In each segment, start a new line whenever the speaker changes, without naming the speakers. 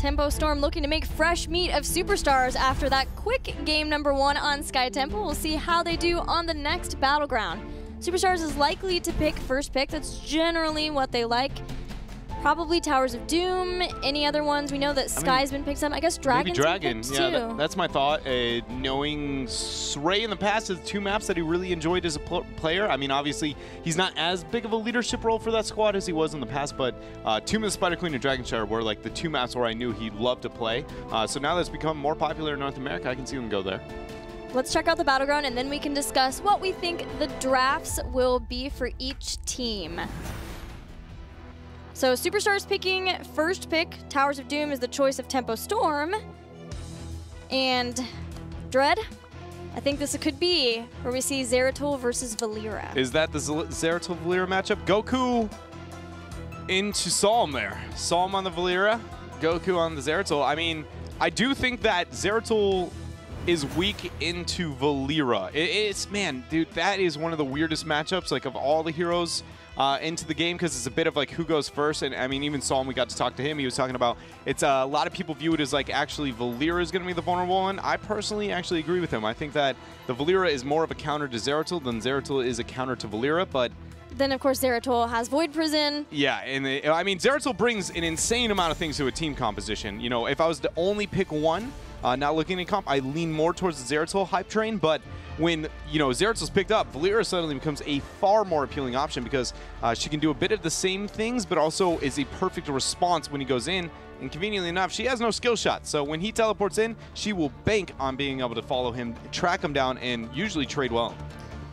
Tempo Storm looking to make fresh meat of Superstars after that quick game #1 on Sky Temple. We'll see how they do on the next Battleground. Superstars is likely to pick first pick. That's generally what they like. Probably Towers of Doom. Any other ones? We know that Sky's been picked up. I guess Dragon's been picked too.
Yeah, that's my thought. Knowing Ray in the past is 2 maps that he really enjoyed as a player. I mean, obviously, he's not as big of a leadership role for that squad as he was in the past, but Tomb of the Spider Queen and Dragonshire were like the 2 maps where I knew he loved to play. So now that it's become more popular in North America, I can see him go there.
Let's check out the Battleground, and then we can discuss what we think the drafts will be for each team. So Superstars picking first pick. Towers of Doom is the choice of Tempo Storm. And Dread, I think this could be where we see Zeratul versus Valera.
Is that the Zeratul-Valera matchup? Goku into Psalm there. Psalm on the Valera, Goku on the Zeratul. I mean, I do think that Zeratul is weak into Valera. Man, dude, that is one of the weirdest matchups, like, of all the heroes into the game, because it's a bit of like who goes first. And I mean, even Psalm, we got to talk to him. He was talking about it's a lot of people view it as like actually Valera is going to be the vulnerable one. I personally actually agree with him. I think that the Valera is more of a counter to Zeratul than Zeratul is a counter to Valera, but
then, of course, Zeratul has Void Prison.
Yeah, and I mean, Zeratul brings an insane amount of things to a team composition. You know, if I was to only pick one, not looking at comp, I lean more towards the Zeratul hype train, but when, you know, Zeratul's picked up, Valera suddenly becomes a far more appealing option because she can do a bit of the same things, but also is a perfect response when he goes in. And conveniently enough, she has no skill shot. So when he teleports in, she will bank on being able to follow him, track him down, and usually trade well.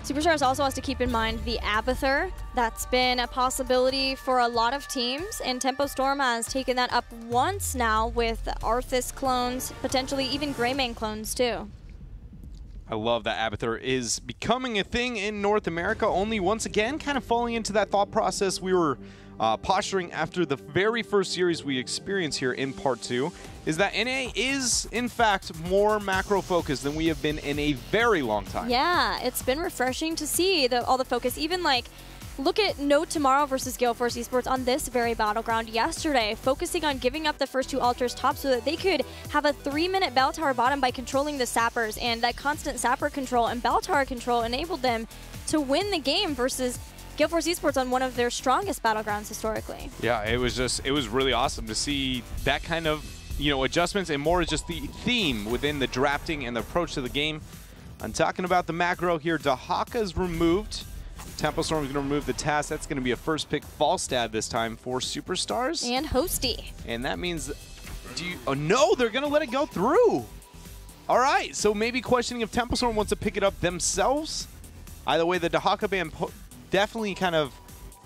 Superstars also has to keep in mind the Abathur. That's been a possibility for a lot of teams, and Tempo Storm has taken that up once now with Arthas clones, potentially even Greymane clones too.
I love that Abathur is becoming a thing in North America, only once again kind of falling into that thought process we were posturing after the very first series we experienced here in Part 2, is that NA is, in fact, more macro-focused than we have been in a very long time.
Yeah, it's been refreshing to see all the focus. Even, like, look at No Tomorrow versus Gale Force Esports on this very Battleground yesterday, focusing on giving up the first 2 altars top so that they could have a 3-minute bell tower bottom by controlling the sappers, and that constant sapper control and bell tower control enabled them to win the game versus Gale Force Esports on one of their strongest Battlegrounds historically.
Yeah, it was really awesome to see that kind of, you know, adjustments, and more is just the theme within the drafting and the approach to the game. I'm talking about the macro here. Dahaka's removed. Tempo Storm is going to remove the task. That's going to be a first pick Falstad this time for Superstars.
And Hosty.
And that means, oh no, they're going to let it go through. All right, so maybe questioning if Tempo Storm wants to pick it up themselves. Either way, the Dahaka ban definitely kind of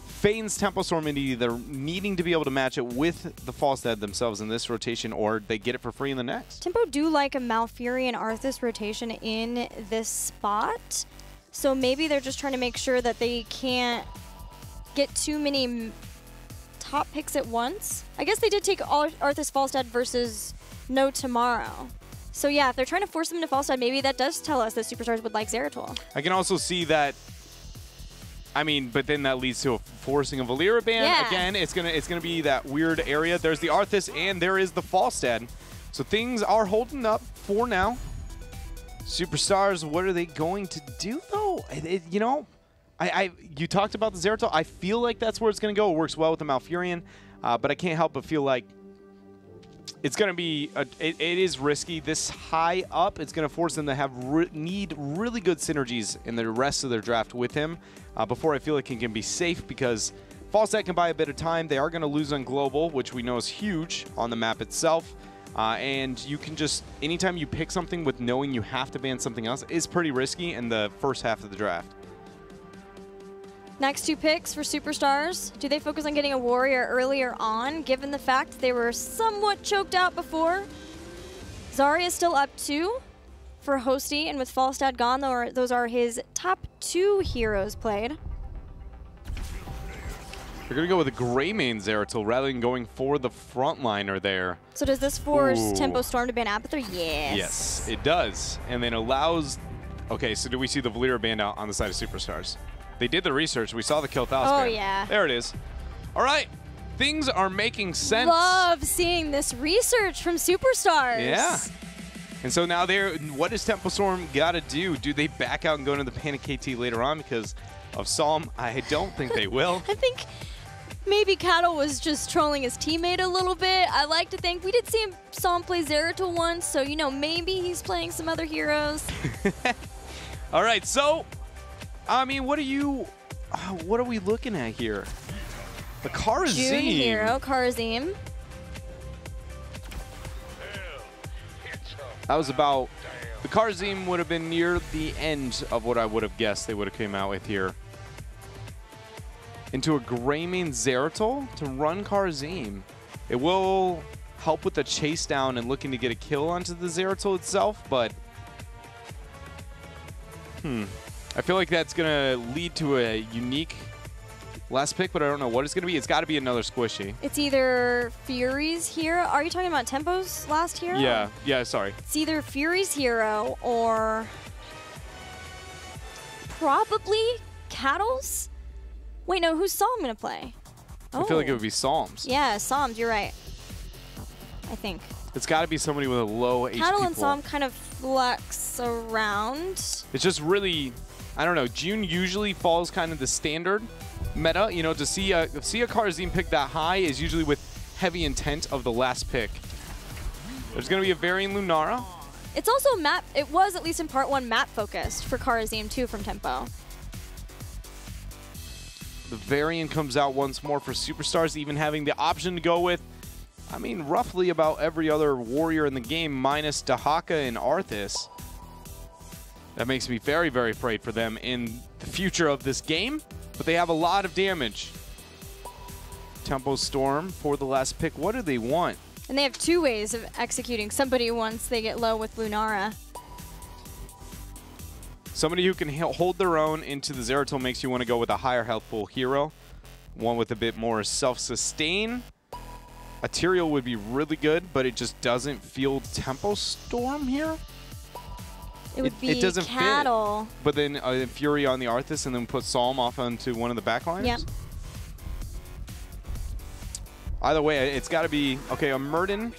feigns Tempo Storm into either needing to be able to match it with the Falstad themselves in this rotation, or they get it for free in the next.
Tempo do like a Malfurion Arthas rotation in this spot. So maybe they're just trying to make sure that they can't get too many top picks at once. I guess they did take Arthas Falstad versus No Tomorrow. So yeah, if they're trying to force them to Falstad, maybe that does tell us that Superstars would like Zeratul.
I can also see that, I mean, but then that leads to forcing a Valera ban.
Yeah.
Again, it's gonna be that weird area. There's the Arthas and there is the Falstad. So things are holding up for now. Superstars, what are they going to do though? You know, you talked about the Zeratul. I feel like that's where it's going to go. It works well with the Malfurion, but I can't help but feel like it's going to be, it is risky. This high up, it's going to force them to have need really good synergies in the rest of their draft with him before I feel like it can be safe, because Falstad can buy a bit of time. They are going to lose on Global, which we know is huge on the map itself. And you can just, anytime you pick something with knowing you have to ban something else, is pretty risky in the first half of the draft.
Next 2 picks for Superstars. Do they focus on getting a warrior earlier on, given the fact they were somewhat choked out before? Zarya is still up 2 for Hosty, and with Falstad gone, those are his top 2 heroes played.
They're going to go with a Greymane Zeratul rather than going for the frontliner there.
So does this force Tempo Storm to ban Abathur? Yes.
Yes, it does. And then allows... Okay, so do we see the Valera banned out on the side of Superstars? They did the research. We saw the kill Thalaspan.
Oh, yeah.
There it is. All right. things are making sense.
Love seeing this research from Superstars.
Yeah. And so now what does Tempo Storm got to do? Do they back out and go into the Panic KT later on because of Psalm? I don't think they will.
I think maybe Cattle was just trolling his teammate a little bit. I like to think we did see Psalm play Zeratul once, so, you know, maybe he's playing some other heroes.
All right, so, I mean, what are we looking at here? The Karazim.
June hero, Karazim.
That was about, the Karazim would have been near the end of what I would have guessed they would have came out with here. Into a Greymane Zeratul to run Karazim. It will help with the chase down and looking to get a kill onto the Zeratul itself, but I feel like that's going to lead to a unique last pick, but I don't know what it's going to be. It's got to be another squishy.
It's either Fury's hero. Are you talking about Tempo's last hero?
Yeah, sorry.
It's either Fury's hero or probably Cattle's. Wait, no, who's Psalm going to play?
I feel like it would be Psalms.
Yeah, Psalms, you're right. I think.
It's got to be somebody with a low HP
Cattle and
pool.
Psalm kind of flex around.
It's just really, I don't know, June usually falls kind of the standard meta. You know, to see a Karazim pick that high is usually with heavy intent of the last pick. There's going to be a variant Lunara.
It's also map, it was at least in part 1 map focused for Karazim too from Tempo.
The variant comes out once more for Superstars, even having the option to go with, I mean, roughly about every other warrior in the game, minus Dahaka and Arthas. That makes me very, very afraid for them in the future of this game, but they have a lot of damage. Tempo Storm for the last pick. What do they want?
And they have 2 ways of executing somebody once they get low with Lunara.
Somebody who can hold their own into the Zeratul makes you want to go with a higher healthful hero. One with a bit more self-sustain. A Tyrael would be really good, but it just doesn't feel Tempo Storm here.
It would be
it doesn't
Cattle.
Fit, but then Fury on the Arthas and then put Psalm off onto one of the backliners?
Yeah.
Either way, it's got to be, okay, a Murden.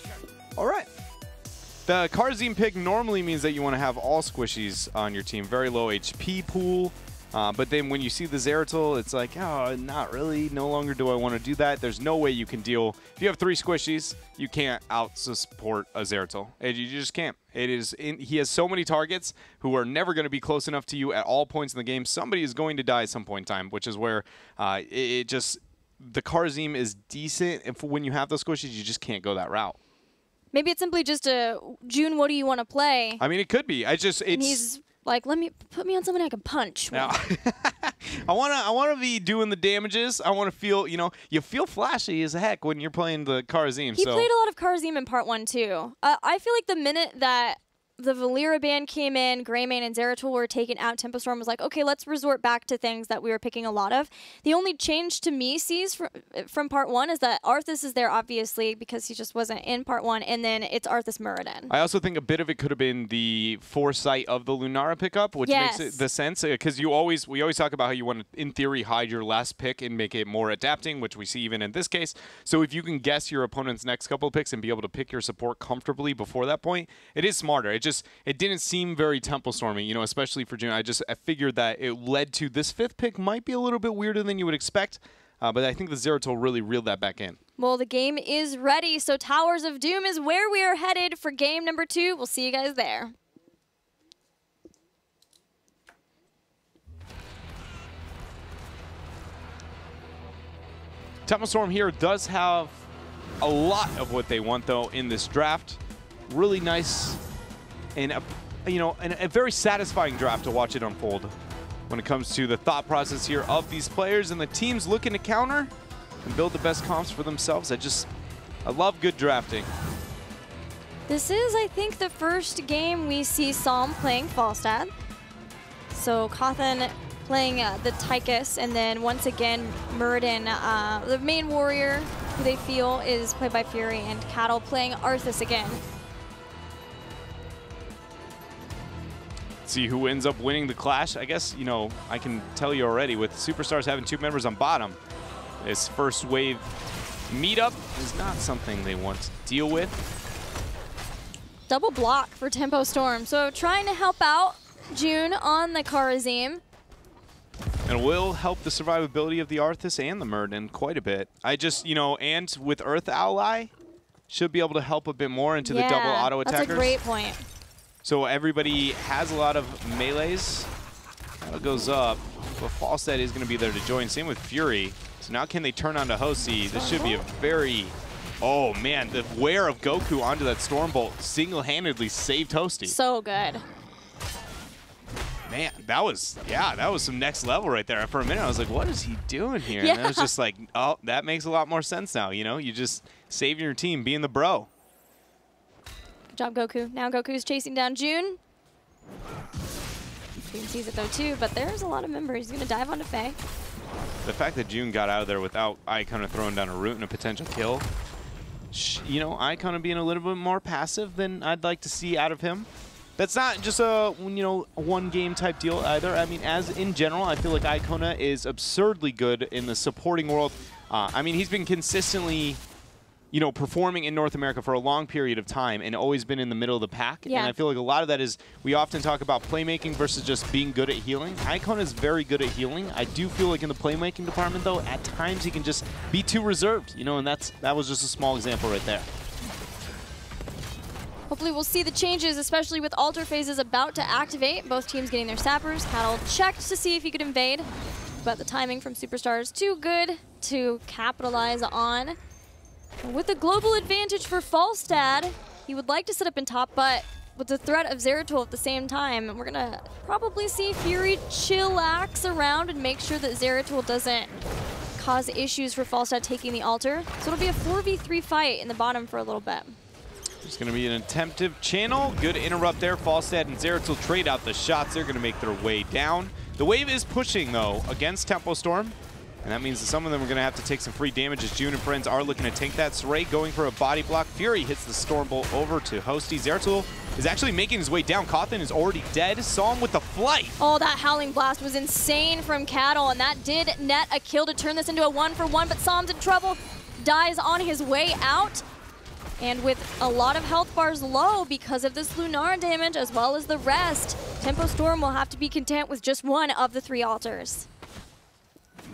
All right. The Karazim pick normally means that you want to have all squishies on your team. Very low HP pool. But then when you see the Zeratul, it's like, oh, not really. No longer do I want to do that. There's no way you can deal. If you have 3 squishies, you can't out-support a Zeratul. You just can't. He has so many targets who are never going to be close enough to you at all points in the game. Somebody is going to die at some point in time, which is where the Karazim is decent. And when you have those squishies, you just can't go that route.
Maybe it's simply just a, June, what do you want to play?
I mean, it could be. And
he's like, put me on somebody I can punch.
Now, I want to be doing the damages. I want to feel, you feel flashy as heck when you're playing the Karazim.
He played a lot of Karazim in part 1 too. I feel like the minute that the Valera ban came in, Greymane and Zeratul were taken out, Tempo Storm was like, okay, let's resort back to things that we were picking a lot of. The only change to me sees from part 1 is that Arthas is there, obviously, because he just wasn't in part 1, and then it's Arthas Muradin.
I also think a bit of it could have been the foresight of the Lunara pickup, which makes it the sense, because we always talk about how you want to, in theory, hide your last pick and make it more adapting, which we see even in this case. So if you can guess your opponent's next couple of picks and be able to pick your support comfortably before that point, it is smarter. It didn't seem very Tempo Stormy, especially for June. I figured that it led to this 5th pick might be a little bit weirder than you would expect, but I think the Zeratul really reeled that back in.
Well, the game is ready, so Towers of Doom is where we are headed for game number 2. We'll see you guys there.
Tempo Storm here does have a lot of what they want, though, in this draft. Really nice and a very satisfying draft to watch it unfold when it comes to the thought process here of these players and the teams looking to counter and build the best comps for themselves. I love good drafting.
This is, I think, the first game we see Psalm playing Falstad. So Cawthon playing the Tychus, and then once again Muradin, the main warrior who they feel is played by Fury, and Cattle playing Arthas again.
See who ends up winning the clash. I guess, I can tell you already, with Superstars having 2 members on bottom, this first wave Meetup is not something they want to deal with.
Double block for Tempo Storm. So trying to help out June on the Kharazim.
And will help the survivability of the Arthas and the Murden quite a bit. I just, you know, and with Earth Ally, should be able to help a bit more into the double auto attackers.
That's a great point.
So everybody has a lot of melees. That goes up, but Falstad is going to be there to join. Same with Fury. So now can they turn on to Hosty? This should be a very... Oh, man, the wear of Goku onto that Stormbolt single-handedly saved Hosty.
So good.
Man, that was some next level right there. For a minute, I was like, what is he doing here?
Yeah.
And I was just like, oh, that makes a lot more sense now, you know? You just saving your team, being the bro.
Good job, Goku. Now Goku's chasing down June. June sees it, though, too, but there's a lot of members. He's going to dive onto Faye.
The fact that June got out of there without Icona throwing down a root and a potential kill, you know, Icona being a little bit more passive than I'd like to see out of him. That's not just a, you know, one-game type deal either. I mean, as in general, I feel like Icona is absurdly good in the supporting world. I mean, he's been consistently, you know, performing in North America for a long period of time and always been in the middle of the pack.
Yeah.
And I feel like a lot of that is, we often talk about playmaking versus just being good at healing. Icona is very good at healing. I do feel like in the playmaking department, though, at times he can just be too reserved, you know, and that was just a small example right there.
Hopefully we'll see the changes, especially with altar phases about to activate. Both teams getting their sappers. Cattle checked to see if he could invade, but the timing from Superstar is too good to capitalize on. With the global advantage for Falstad, he would like to sit up in top, but with the threat of Zeratul at the same time, we're gonna probably see Fury chillax around and make sure that Zeratul doesn't cause issues for Falstad taking the altar. So it'll be a 4v3 fight in the bottom for a little bit.
It's going to be an attemptive channel. Good interrupt there. Falstad and Zeratul trade out the shots. They're going to make their way down. The wave is pushing, though, against Tempo Storm. And that means that some of them are going to have to take some free damage as June and friends are looking to tank that. Saray going for a body block. Fury hits the Stormbolt over to Hosty. Zeratul is actually making his way down. Cawthon is already dead. Saw him with the flight.
Oh, that Howling Blast was insane from Cattle, and that did net a kill to turn this into a 1-for-1, but Psalm's in trouble. Dies on his way out. And with a lot of health bars low because of this Lunar damage as well as the rest, Tempo Storm will have to be content with just one of the 3 altars.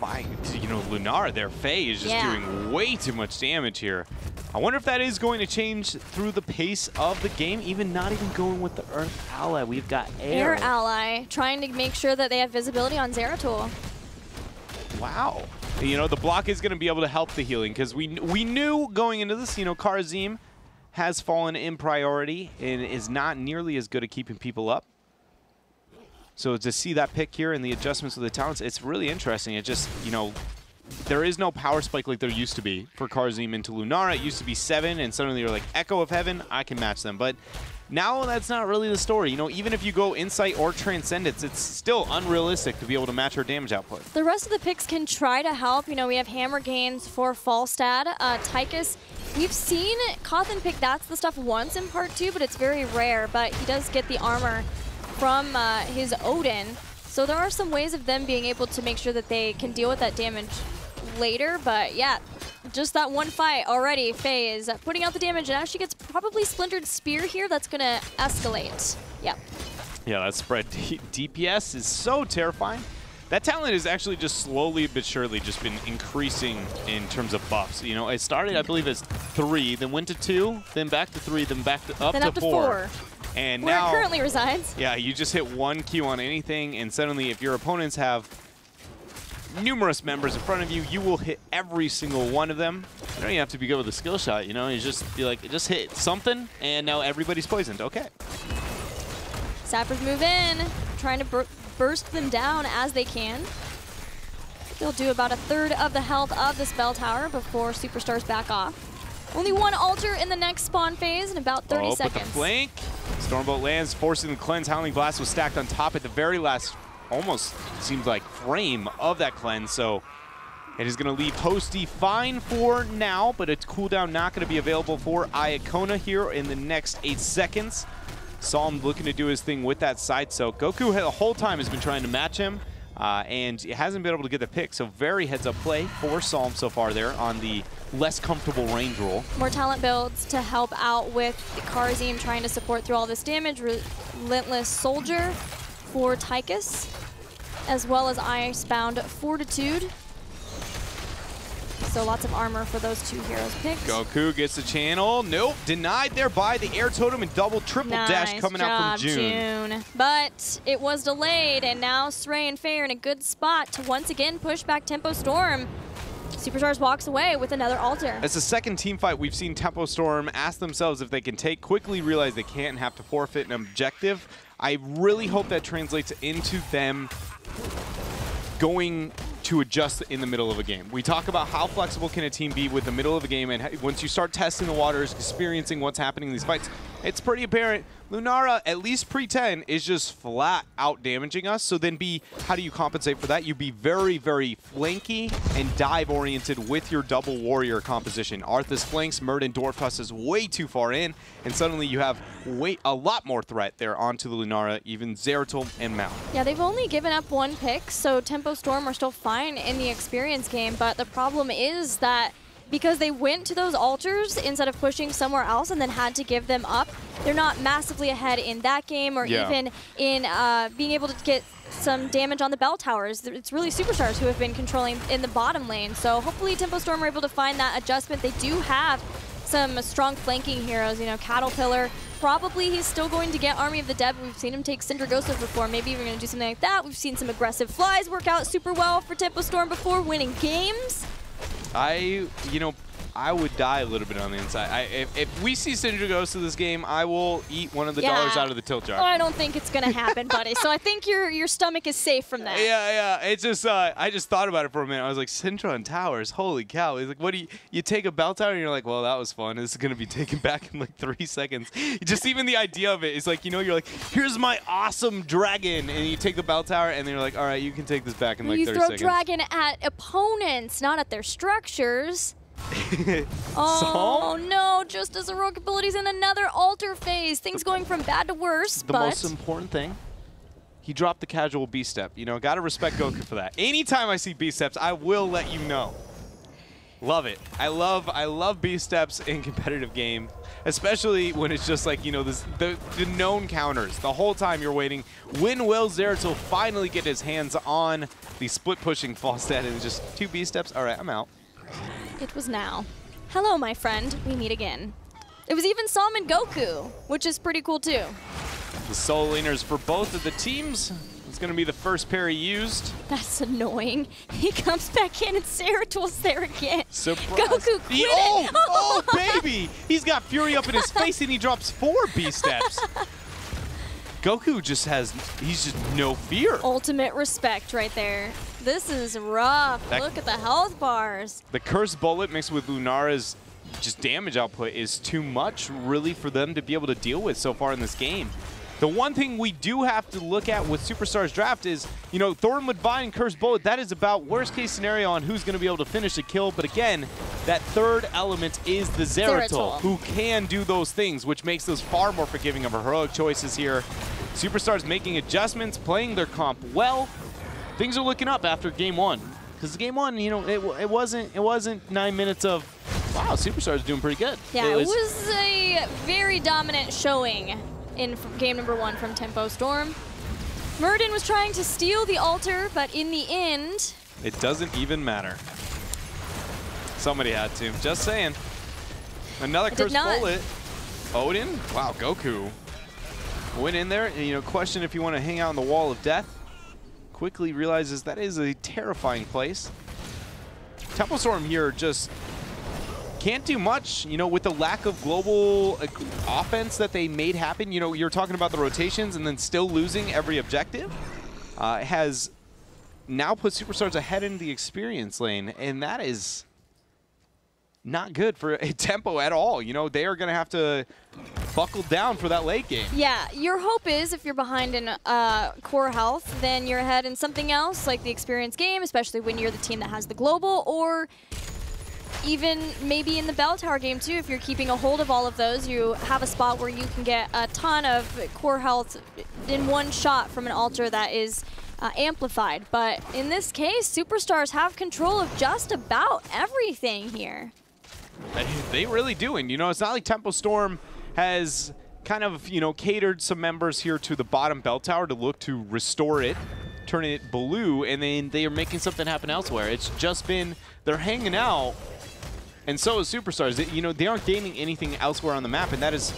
My, you know, Lunar, their Faye is just doing way too much damage here. I wonder if that is going to change through the pace of the game, even not even going with the Earth Ally. We've got Air
Ally, trying to make sure that they have visibility on Zeratul.
Wow. You know, the block is going to be able to help the healing because we knew going into this, you know, Kharazim has fallen in priority and is not nearly as good at keeping people up. So to see that pick here and the adjustments of the talents, it's really interesting. It just, you know, there is no power spike like there used to be for Kharazim into Lunara. It used to be 7, and suddenly you're like, Echo of Heaven, I can match them. But now that's not really the story. You know, even if you go Insight or Transcendence, it's still unrealistic to be able to match her damage output.
The rest of the picks can try to help. You know, we have Hammer gains for Falstad. Tychus, we've seen Cawthon pick that's the stuff once in part 2, but it's very rare. But he does get the armor from his Odin. So there are some ways of them being able to make sure that they can deal with that damage later. But yeah, just that one fight already, Faye is putting out the damage, and now she gets probably Splintered Spear here. That's going to escalate. Yep.
Yeah, that spread DPS is so terrifying. That talent has actually just slowly but surely just been increasing in terms of buffs. You know, it started, I believe, as 3, then went to 2, then back to 3, then back to up to 4. And
where
now,
it currently resides.
Yeah, you just hit 1 Q on anything, and suddenly if your opponents have numerous members in front of you, you will hit every single one of them. You don't even have to be good with a skill shot, you know? You just be like, just hit something, and now everybody's poisoned. Okay.
Sappers move in, trying to burst them down as they can. They'll do about 1/3 of the health of the spell tower before Superstars back off. Only 1 altar in the next spawn phase in about 30 seconds.
But the flank. Stormbolt lands, forcing the cleanse. Howling Blast was stacked on top at the very last, almost seems like, frame of that cleanse. So it is going to leave Hosty fine for now, but its cooldown not going to be available for Iacona here in the next 8 seconds. Saw him looking to do his thing with that side soak. Goku the whole time has been trying to match him. and it hasn't been able to get the pick. So very heads-up play for Psalm so far there on the less comfortable range role.
More talent builds to help out with Karzim trying to support through all this damage. Relentless Soldier for Tychus, as well as Icebound Fortitude. So lots of armor for those two heroes picked.
Goku gets the channel. Nope, denied there by the air totem and double triple dash coming out from June.
But it was delayed, and now Srey and Faye are in a good spot to once again push back Tempo Storm. Superstars walks away with another altar.
It's the second team fight we've seen Tempo Storm ask themselves if they can take, quickly realize they can't and have to forfeit an objective. I really hope that translates into them going to adjust in the middle of a game. We talk about how flexible can a team be with the middle of a game, and once you start testing the waters, experiencing what's happening in these fights, it's pretty apparent. Lunara, at least pre-10, is just flat out damaging us. So then how do you compensate for that? You be very, very flanky and dive-oriented with your double warrior composition. Arthas flanks, Murd and Dwarfhuss is way too far in, and suddenly you have a lot more threat there onto the Lunara, even Zeratul and Mount.
Yeah, they've only given up one pick, so Tempo Storm are still fine in the experience game, but the problem is that because they went to those altars instead of pushing somewhere else and then had to give them up, they're not massively ahead in that game or even in being able to get some damage on the bell towers. It's really Superstars who have been controlling in the bottom lane. So hopefully Tempo Storm are able to find that adjustment. They do have some strong flanking heroes. You know, Caterpillar, probably he's still going to get Army of the Dead. We've seen him take Syndragosa before. Maybe we're going to do something like that. We've seen some aggressive flies work out super well for Tempo Storm before, winning games.
I would die a little bit on the inside. If we see Syndragosa this game, I will eat one of the dollars out of the tilt jar.
I don't think it's going to happen, buddy. So I think your stomach is safe from that.
Yeah. It's just, I just thought about it for a minute. I was like, Syndra and towers, holy cow. He's like, what do you take a bell tower and you're like, well, that was fun. This is going to be taken back in like 3 seconds. Just even the idea of it is like, you're like, here's my awesome dragon. And you take the bell tower and then you're like, all right, you can take this back in like 30 seconds.
You throw dragon at opponents, not at their structures. Oh no, just as heroic abilities in another altar phase. Things going from bad to worse,
The most important thing, he dropped the casual B-step. You know, gotta respect Goku for that. Anytime I see B-steps, I will let you know. Love it. I love B-steps in competitive game, especially when it's just like, you know, the known counters. The whole time you're waiting. When will Zeratul finally get his hands on the split-pushing Falstad and just 2 B-steps? All right, I'm out.
It was now. Hello, my friend. We meet again. It was even Psalm and Goku, which is pretty cool too.
The solo laners for both of the teams. It's going to be the first pair he used.
That's annoying. He comes back in and Zeratul's there again.
Surprise.
Goku quit
Oh, baby! He's got Fury up in his face and he drops 4 B-steps. Goku just he's just no fear.
Ultimate respect right there. This is rough. Look at the health bars.
The Cursed Bullet mixed with Lunara's just damage output is too much, really, for them to be able to deal with so far in this game. The one thing we do have to look at with Superstars Draft is, you know, Thornwood Vine and Cursed Bullet, that is about worst case scenario on who's going to be able to finish a kill. But again, that third element is the Zeratul, who can do those things, which makes those far more forgiving of heroic choices here. Superstars making adjustments, playing their comp well. Things are looking up after game 1. Because game 1, you know, it wasn't 9 minutes of, wow, Superstars doing pretty good.
Yeah, it was a very dominant showing in game number 1 from Tempo Storm. Murden was trying to steal the altar, but in the end,
it doesn't even matter. Somebody had to. Just saying. Another Cursed Bullet. Odin? Wow, Goku went in there, and, you know, question if you want to hang out on the wall of death. Quickly realizes that is a terrifying place. Tempo Storm here just can't do much, you know, with the lack of global offense that they made happen. You know, you're talking about the rotations and then still losing every objective. Has now put Superstars ahead in the experience lane, and that is not good for a Tempo at all. You know, they are going to have to buckle down for that late game.
Yeah, your hope is if you're behind in core health, then you're ahead in something else, like the experience game, especially when you're the team that has the global, or even maybe in the bell tower game too. If you're keeping a hold of all of those, you have a spot where you can get a ton of core health in one shot from an altar that is amplified. But in this case, Superstars have control of just about everything here.
They really do. And, you know, it's not like Tempo Storm has kind of, you know, catered some members here to the bottom bell tower to look to restore it, turn it blue, and then they are making something happen elsewhere. It's just been, they're hanging out, and so is Superstars. You know, they aren't gaining anything elsewhere on the map, and that is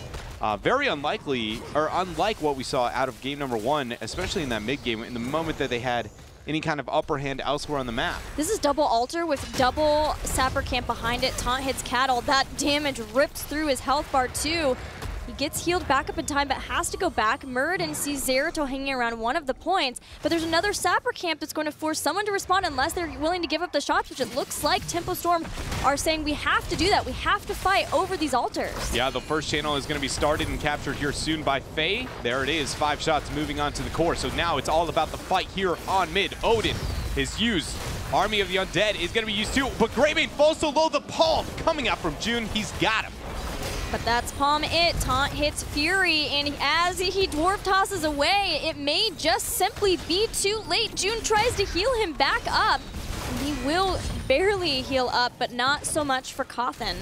very unlikely, or unlike what we saw out of game number 1, especially in that mid game, in the moment that they had any kind of upper hand elsewhere on the map.
This is double altar with double Sapper Camp behind it. Taunt hits Cattle. That damage rips through his health bar too. He gets healed back up in time, but has to go back. Muradin sees Zeratul hanging around one of the points, but there's another Sapper Camp that's going to force someone to respond unless they're willing to give up the shots, which it looks like Tempo Storm are saying we have to do that. We have to fight over these altars.
Yeah, the first channel is going to be started and captured here soon by Faye. There it is, 5 shots moving on to the core. So now it's all about the fight here on mid. Odin is used. Army of the Undead is going to be used too, but Greymane falls so low. The Palm coming out from June. He's got him.
But that's Palm it. Taunt hits Fury, and as he dwarf tosses away, it may just simply be too late. June tries to heal him back up. And he will barely heal up, but not so much for Cawthon.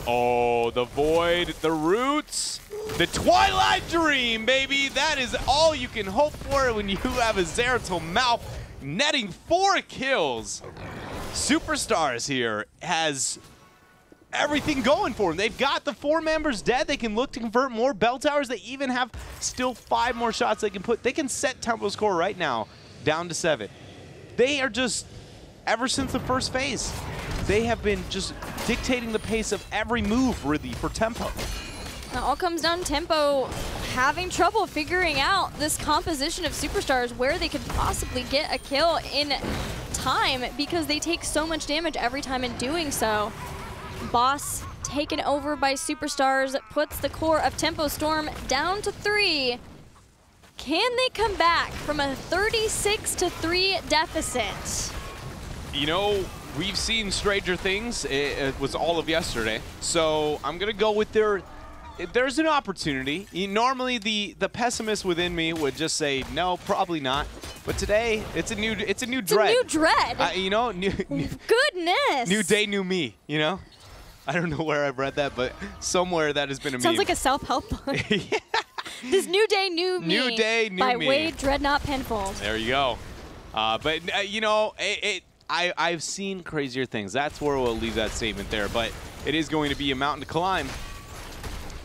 Oh, the Void, the Roots, the Twilight Dream, baby. That is all you can hope for when you have a Zeratul Mouth netting 4 kills. Superstars here has everything going for them. They've got the 4 members dead. They can look to convert more bell towers. They even have still 5 more shots they can put. They can set Tempo's score right now down to 7. They are just, ever since the first phase, they have been just dictating the pace of every move, really, for Tempo.
It all comes down to Tempo having trouble figuring out this composition of Superstars, where they could possibly get a kill in time, because they take so much damage every time in doing so. Boss taken over by Superstars puts the core of Tempo Storm down to 3. Can they come back from a 36-3 deficit?
You know, we've seen stranger things. It was all of yesterday. So I'm going to go with there's an opportunity. Normally the pessimist within me would just say, no, probably not. But today, it's a new dread.
It's a new dread.
You know,
Goodness.
New day, new me, you know? I don't know where I've read that, but somewhere that has been a meme.
Sounds like a self-help book. Yeah. This new day, new me.
New day, new
by
me.
Wade Dreadnought Penfold.
There you go. But you know, I've seen crazier things. That's where we'll leave that statement there. But it is going to be a mountain to climb.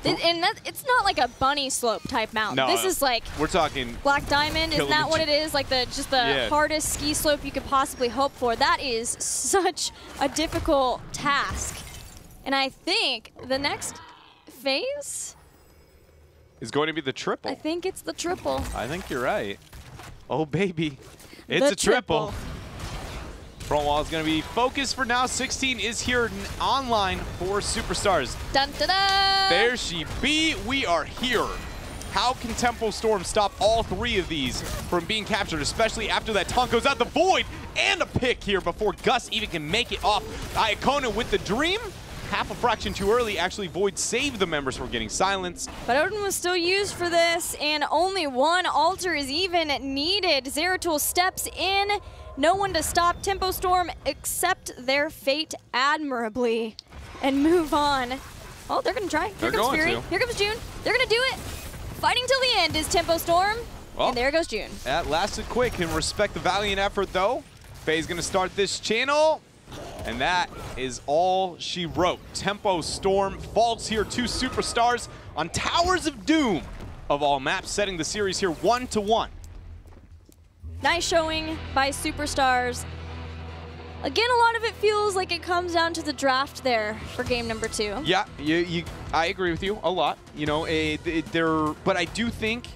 It's not like a bunny slope type mountain.
No,
this is like,
we're talking
Black Diamond. Isn't that what it is? Like just the hardest ski slope you could possibly hope for. That is such a difficult task. And I think the next phase
is going to be the triple.
I think it's the triple.
I think you're right. Oh, baby. It's a triple. Front wall is going to be focused for now. 16 is here online for Superstars.
Dun, da, da.
There she be. We are here. How can Tempo Storm stop all 3 of these from being captured, especially after that taunt goes out? The Void and a pick here before Gus even can make it off. Iacona with the Dream. Half a fraction too early. Actually, Void saved the members from getting silenced.
But Odin was still used for this, and only 1 altar is even needed. Zeratul steps in. No one to stop Tempo Storm, accept their fate admirably and move on. Oh, they're going to try. Here comes Fury. Here comes June. They're going to do it. Fighting till the end is Tempo Storm. Well, and there goes June.
That lasted quick, and respect the valiant effort, though. Faye's going to start this channel. And that is all she wrote. Tempo Storm falls here to Superstars on Towers of Doom of all maps, setting the series here 1-1.
Nice showing by Superstars. Again, a lot of it feels like it comes down to the draft there for game number 2.
Yeah, I agree with you a lot. You know, but I do think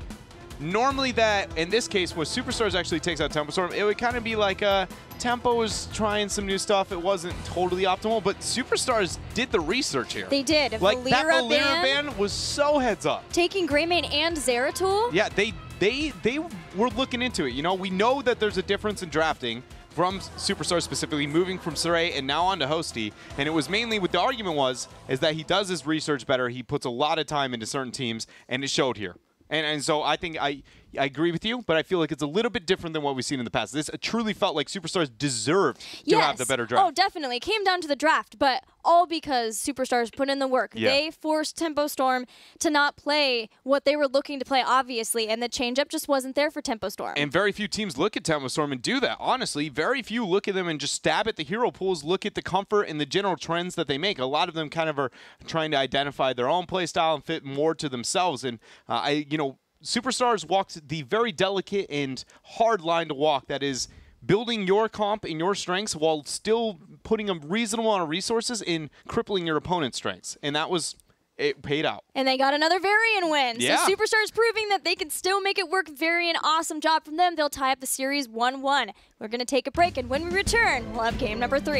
normally that, in this case, when Superstars actually takes out Tempo Storm, it would kind of be like Tempo was trying some new stuff. It wasn't totally optimal, but Superstars did the research here.
They did.
Like, that Valera ban was so heads up.
Taking Greymane and Zeratul?
Yeah, they were looking into it. You know, we know that there's a difference in drafting from Superstars specifically, moving from Saray and now on to Hosty. And it was mainly what the argument is that he does his research better. He puts a lot of time into certain teams, and it showed here. And so I think I agree with you, but I feel like it's a little bit different than what we've seen in the past. This truly felt like Superstars deserved to have the better draft.
Oh, definitely. It came down to the draft, but all because Superstars put in the work.
Yeah.
They forced Tempo Storm to not play what they were looking to play, obviously, and the changeup just wasn't there for Tempo Storm.
And very few teams look at Tempo Storm and do that. Honestly, very few look at them and just stab at the hero pools, look at the comfort and the general trends that they make. A lot of them kind of are trying to identify their own play style and fit more to themselves. And Superstars walked the very delicate and hard line to walk that is building your comp and your strengths while still putting a reasonable amount of resources in crippling your opponent's strengths. And it paid out.
And they got another Varian win.
Yeah.
So Superstars proving that they can still make it work. Varian, awesome job from them. They'll tie up the series 1-1. We're going to take a break, and when we return, we'll have game number 3.